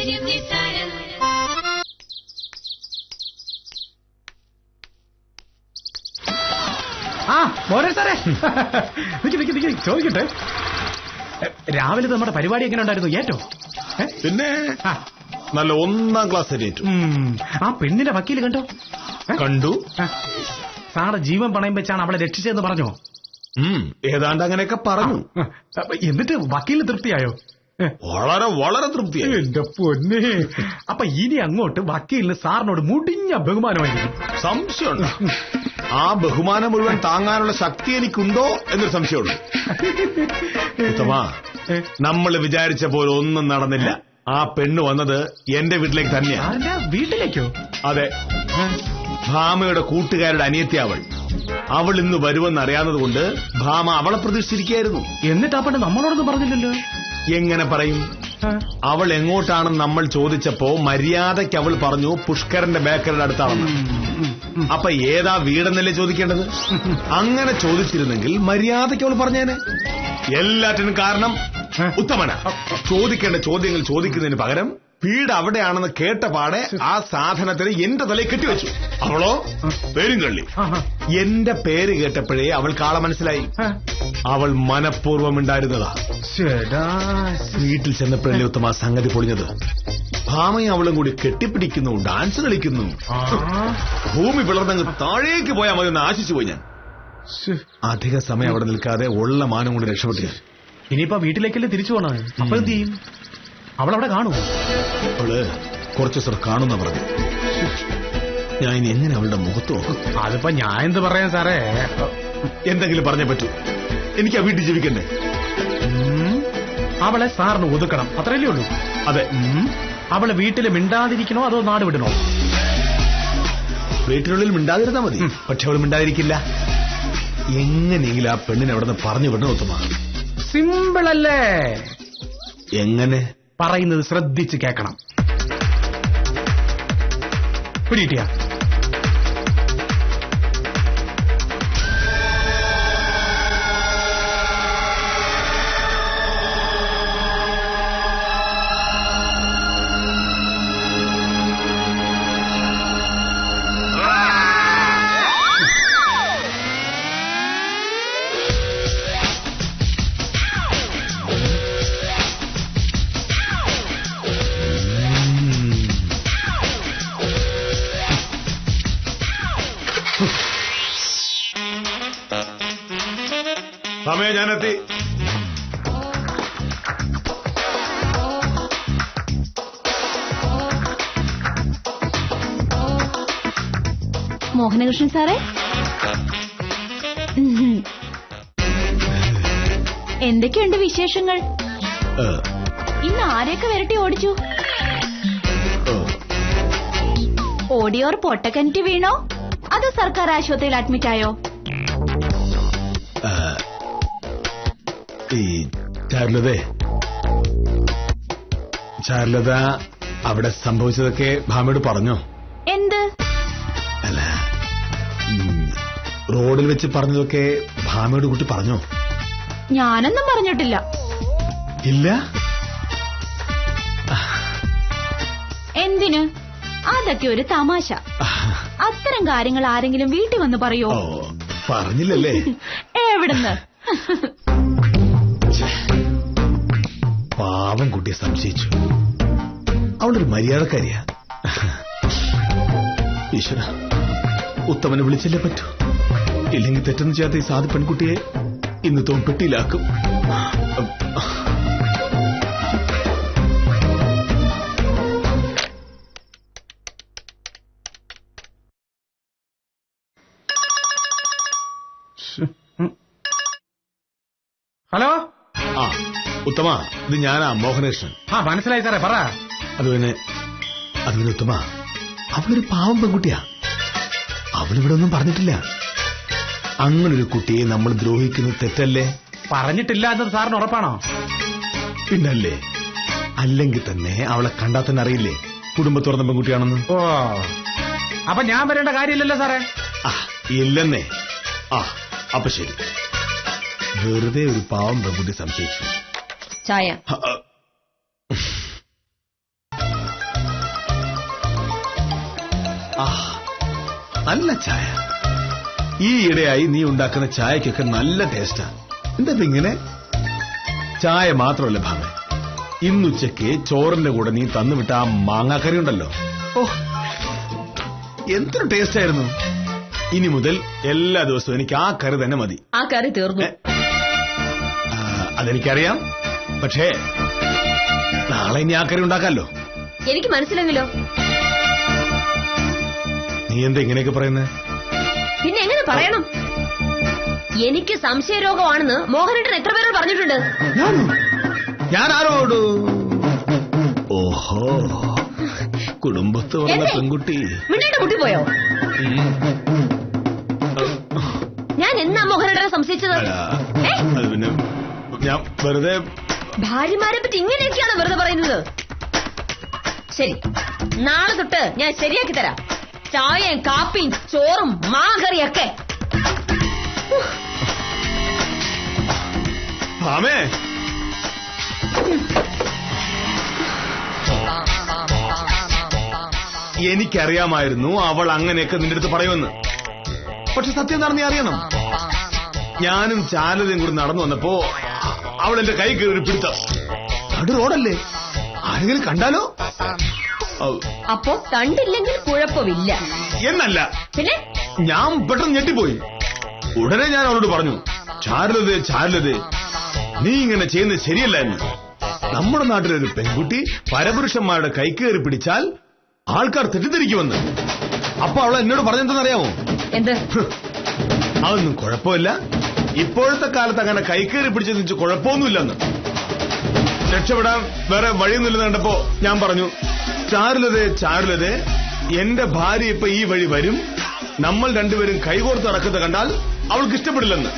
ആ മോനെ സാറേ, ചോദിക്കട്ടെ, രാവിലെ നമ്മുടെ പരിപാടി എങ്ങനെ ഉണ്ടായിരുന്നു? ഏറ്റോ? പിന്നെ നല്ല 1ാം ക്ലാസ് ഏറ്റു. ആ പെണ്ണിന്റെ വക്കീല് കണ്ടോ? കണ്ടു. സാറ് ജീവൻ പണയം വെച്ചാണ് അവളെ രക്ഷിച്ചതെന്ന് പറഞ്ഞോ? ഏതാണ്ട് അങ്ങനെയൊക്കെ പറഞ്ഞു. എന്നിട്ട് വക്കീലിന് തൃപ്തിയായോ? വളരെ വളരെ തൃപ്തിയായി. എന്റെ പൊന്നെ, അപ്പൊ ഇനി അങ്ങോട്ട് വക്കീലിന് സാറിനോട് മുടിഞ്ഞ ബഹുമാനമായിരിക്കും. സംശയമുണ്ട്. ആ ബഹുമാനം മുഴുവൻ താങ്ങാനുള്ള ശക്തി എനിക്കുണ്ടോ എന്നൊരു സംശയമുണ്ട്. ഉത്തമ, നമ്മൾ വിചാരിച്ച പോലെ ഒന്നും നടന്നില്ല. ആ പെണ്ണ് വന്നത് എന്റെ വീട്ടിലേക്ക് തന്നെയാണ്. വീട്ടിലേക്കോ? അതെ, ഭാമയുടെ കൂട്ടുകാരുടെ അനിയത്തി അവൾ ഇന്ന് വരുമെന്ന് അറിയാവുന്നത് കൊണ്ട് ഭാമ അവളെ പ്രതീക്ഷിച്ചിരിക്കുകയായിരുന്നു. എന്നിട്ട് ആ പെണ്ണ് നമ്മളോടൊന്നും പറഞ്ഞില്ലല്ലോ. എങ്ങനെ പറയും? അവൾ എങ്ങോട്ടാണെന്ന് നമ്മൾ ചോദിച്ചപ്പോ മര്യാദയ്ക്ക് അവൾ പറഞ്ഞു പുഷ്കരന്റെ ബേക്കറിയുടെ അടുത്താണെന്ന്. അപ്പൊ ഏതാ വീടെന്നല്ലേ ചോദിക്കേണ്ടത്? അങ്ങനെ ചോദിച്ചിരുന്നെങ്കിൽ മര്യാദയ്ക്ക് അവൾ പറഞ്ഞേനെ. എല്ലാറ്റിനും കാരണം ഉത്തമന. ചോദിക്കേണ്ട ചോദ്യങ്ങൾ ചോദിക്കുന്നതിന് പകരം വീട് അവിടെയാണെന്ന് കേട്ട പാടെ ആ സാധനത്തിന് എന്റെ തലയിൽ കെട്ടിവെച്ചു. അവളോ പേരുംകള്ളി. എന്റെ പേര് കേട്ടപ്പോഴേ അവൾക്ക് ആളെ മനസ്സിലായി. അവൾ മനഃപൂർവ്വം ഉണ്ടായിരുന്നതാ. വീട്ടിൽ ചെന്നപ്പോഴല്ലേ ഉത്തമ സംഗതി പൊളിഞ്ഞത്. ഭാമയും അവളും കൂടി കെട്ടിപ്പിടിക്കുന്നു, ഡാൻസ് കളിക്കുന്നു. ഭൂമി പിളർന്നങ്ങ് താഴേക്ക് പോയാൽ മതി എന്ന് ആശിച്ചു പോയി ഞാൻ. അധിക സമയം അവിടെ നിൽക്കാതെ ഉള്ള മാനം കൊണ്ട് രക്ഷപ്പെട്ടു. ഇനിയിപ്പോ വീട്ടിലേക്കല്ലേ തിരിച്ചു പോണത്? അപ്പൊ എന്ത് ചെയ്യും? അവളവിടെ കാണുമോ? അവള് കുറച്ചു ദിവസം കാണുന്ന പറഞ്ഞു. ഞാൻ ഇനി എങ്ങനെ അവളുടെ മുഖത്ത് നോക്കും? അതിപ്പോ ഞാൻ എന്ത് പറയാൻ സാറേ? എന്തെങ്കിലും പറഞ്ഞേ പറ്റൂ. എനിക്ക് ആ വീട്ടിൽ ജീവിക്കണ്ടേ? അവളെ സാറിന് ഒതുക്കണം, അത്രയല്ലേ ഉള്ളൂ. അതെ. അവളെ വീട്ടിൽ മിണ്ടാതിരിക്കണോ അതോ നാട് വിടണോ? വീട്ടിനുള്ളിൽ മിണ്ടാതിരുന്നാ മതി. പക്ഷെ അവൾ മിണ്ടാതിരിക്കില്ല. എങ്ങനെയെങ്കിലും ആ പെണ്ണിനെ അവിടെ നിന്ന് പറഞ്ഞു വിടണം ഉത്തമ. സിമ്പിൾ അല്ലേ? എങ്ങനെ? പറയുന്നത് ശ്രദ്ധിച്ച് കേൾക്കണം. പിടികിട്ടിയ? സമയം ഞാനെത്തി. മോഹനകൃഷ്ണൻ സാറേ, എന്തൊക്കെയുണ്ട് വിശേഷങ്ങൾ? ഇന്ന് ആരെയൊക്കെ വിരട്ടി ഓടിച്ചു? ഓടിയോർ പൊട്ടക്കിണറ്റ് വീണോ അതോ സർക്കാർ ആശുപത്രിയിൽ അഡ്മിറ്റായോ? ചാരുലത അവിടെ സംഭവിച്ചതൊക്കെ ഭാമയോട് പറഞ്ഞോ? എന്ത്? അല്ല, റോഡിൽ വെച്ച് പറഞ്ഞതൊക്കെ ഭാമയോട് കുട്ടി പറഞ്ഞോ? ഞാനൊന്നും പറഞ്ഞിട്ടില്ല. ഇല്ല? എന്തിന്? അതൊക്കെ ഒരു തമാശ. അത്തരം കാര്യങ്ങൾ ആരെങ്കിലും വീട്ടിൽ വന്ന് പറയോ? പറഞ്ഞില്ലല്ലേ? എവിടുന്ന്? പാവം കുട്ടിയെ സംശയിച്ചു. അവളൊരു മര്യാദക്കാരിയാ. ഈശ്വര, ഉത്തമനെ വിളിച്ചല്ലേ പറ്റൂ. ഇല്ലെങ്കിൽ തെറ്റൊന്നും ചെയ്യാത്ത ഈ സാധു പെൺകുട്ടിയെ ഇന്ന് തോൽപ്പെട്ടിയിലാക്കും. ഹലോ. ആ ഉത്തമ, ഇത് ഞാനാ മോഹനകൃഷ്ണൻ. മനസ്സിലായി സാറേ, പറ. അത് പിന്നെ ഉത്തമ, അവളൊരു പാവം പെൺകുട്ടിയാ. അവളിവിടെ ഒന്നും പറഞ്ഞിട്ടില്ല. അങ്ങനൊരു കുട്ടിയെ നമ്മൾ ദ്രോഹിക്കുന്നത് തെറ്റല്ലേ? പറഞ്ഞിട്ടില്ല എന്നത് സാറിന് ഉറപ്പാണോ? പിന്നല്ലേ. അല്ലെങ്കിൽ തന്നെ അവളെ കണ്ടാൽ തന്നെ അറിയില്ലേ കുടുംബത്തോർന്ന പെൺകുട്ടിയാണെന്ന്. ഓ, അപ്പൊ ഞാൻ വരേണ്ട കാര്യമില്ലല്ലോ സാറേ? ഇല്ലെന്നേ. അപ്പൊ ശരി. വെറുതെ ഒരു പാവം പെൺകുട്ടി സംശയിച്ചു. ചായ. നല്ല ചായ. ഈ ഇടയായി നീ ഉണ്ടാക്കുന്ന ചായക്കൊക്കെ നല്ല ടേസ്റ്റാ. എന്താ ഇങ്ങനെ? ചായ മാത്രമല്ല ഭാവേ, ഇന്നുച്ചയ്ക്ക് ചോറിന്റെ കൂടെ നീ തന്നുവിട്ട ആ മാങ്ങാക്കറി ഉണ്ടല്ലോ, ഓ എന്തൊരു ടേസ്റ്റ് ആയിരുന്നു. ഇനി മുതൽ എല്ലാ ദിവസവും എനിക്ക് ആ കറി തന്നെ മതി. ആ കറി തീർന്നു. അതെനിക്കറിയാം, പക്ഷേ നാളെ ഇനി ആ കറി ഉണ്ടാക്കാമല്ലോ. എനിക്ക് മനസ്സിലെങ്കിലോ? നീ എന്താ ഇങ്ങനെയൊക്കെ പറയുന്നത്? പിന്നെ എങ്ങനെ പറയണം? എനിക്ക് സംശയരോഗമാണെന്ന് മോഹനേട്ടൻ എത്ര പേരോട് പറഞ്ഞിട്ടുണ്ട്? ഞാൻ ആരോട്? ഓഹോ, കുടുംബത്ത് വന്ന പെൺകുട്ടി. മിണ്ടാണ്ട് കുട്ടിപ്പോയോ? ഞാൻ എന്നാ മോഹനേട്ടനെ സംശയിച്ചത്? അത് പിന്നെ ഞാൻ വെറുതെ. ഭാര്യമാരെ പറ്റി ഇങ്ങനെയൊക്കെയാണ് വെറുതെ പറയുന്നത്. ശരി, നാളെ തൊട്ട് ഞാൻ ശരിയാക്കി തരാം. ചായയും കാപ്പിയും ചോറും മാങ്ങറിയൊക്കെ. ആമേ, എനിക്കറിയാമായിരുന്നു അവൾ അങ്ങനെയൊക്കെ നിന്റെ അടുത്ത് പറയുമെന്ന്. പക്ഷെ സത്യം എന്താണെന്ന് നീ അറിയണം. ഞാനും ചാലതയും കൂടി നടന്നു വന്നപ്പോ അവൾ എന്റെ കൈ കയറി പിടുത്ത. നടു റോഡല്ലേ, ആരെങ്കിലും കണ്ടാലോ? അപ്പോ കണ്ടില്ലെങ്കിൽ കുഴപ്പമില്ല എന്നല്ല, പിന്നെ ഞാൻ പെട്ടെന്ന് ഞെട്ടിപ്പോയി. ഉടനെ ഞാൻ അവളോട് പറഞ്ഞു, ചാരുലതേ, നീ ഇങ്ങനെ ചെയ്യുന്നത് ശരിയല്ല എന്ന്. നമ്മുടെ നാട്ടിലൊരു പെൺകുട്ടി പരപുരുഷന്മാരുടെ കൈകയറി പിടിച്ചാൽ ആൾക്കാർ തെറ്റിദ്ധരിക്കുമെന്ന്. അപ്പൊ അവൾ എന്നോട് പറഞ്ഞെന്തെന്നറിയാമോ? എന്ത്? അതൊന്നും കുഴപ്പമില്ല, ഇപ്പോഴത്തെ കാലത്ത് അങ്ങനെ കൈകയറി പിടിച്ചെന്ന് വെച്ച് കുഴപ്പമൊന്നുമില്ലെന്ന്. രക്ഷപ്പെടാൻ വേറെ വഴിയൊന്നുമില്ലെന്ന് കണ്ടപ്പോ ഞാൻ പറഞ്ഞു, ചാരുലതേ, എന്റെ ഭാര്യ ഇപ്പൊ ഈ വഴി വരും, നമ്മൾ രണ്ടുപേരും കൈകോർത്ത് നടക്കുന്നത് കണ്ടാൽ അവൾക്ക് ഇഷ്ടപ്പെടില്ലെന്ന്.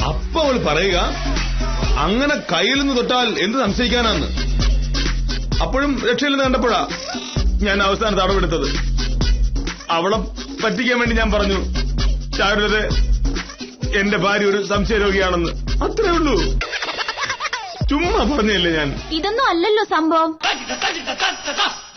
അപ്പൊ അവൾ പറയുക, അങ്ങനെ കയ്യിൽ നിന്ന് തൊട്ടാൽ എന്ത് സംശയിക്കാനാന്ന്. അപ്പോഴും രക്ഷയില്ലെന്ന് കണ്ടപ്പോഴാ ഞാൻ അവസാനം തടവെടുത്തത്. അവളെ പറ്റിക്കാൻ വേണ്ടി ഞാൻ പറഞ്ഞു, ചാരുലതേ, എന്റെ ഭാര്യ ഒരു സംശയരോഗിയാണെന്ന്. അത്രേ ഉള്ളൂ, ചുമ്മാ പറഞ്ഞല്ലേ ഞാൻ. ഇതൊന്നും അല്ലല്ലോ സംഭവം.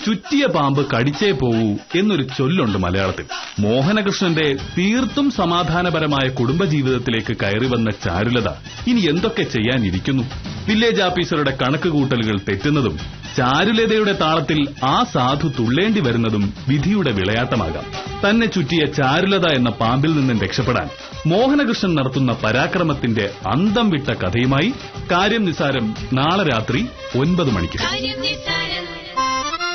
ചുറ്റിയ പാമ്പ് കടിച്ചേ പോവൂ എന്നൊരു ചൊല്ലുണ്ട് മലയാളത്തിൽ. മോഹനകൃഷ്ണന്റെ തീർത്തും സമാധാനപരമായ കുടുംബജീവിതത്തിലേക്ക് കയറി വന്ന ചാരുലത ഇനി എന്തൊക്കെ ചെയ്യാനിരിക്കുന്നു? വില്ലേജ് ഓഫീസറുടെ കണക്കുകൂട്ടലുകൾ തെറ്റുന്നതും ചാരുലതയുടെ താളത്തിൽ ആ സാധു തുള്ളേണ്ടി വരുന്നതും വിധിയുടെ വിളയാട്ടമാകാം. തന്നെ ചുറ്റിയ ചാരുലത എന്ന പാമ്പിൽ നിന്നും രക്ഷപ്പെടാൻ മോഹനകൃഷ്ണൻ നടത്തുന്ന പരാക്രമത്തിന്റെ അന്തം വിട്ട കഥയുമായി കാര്യം നിസാരം നാളെ രാത്രി 9 മണിക്ക്.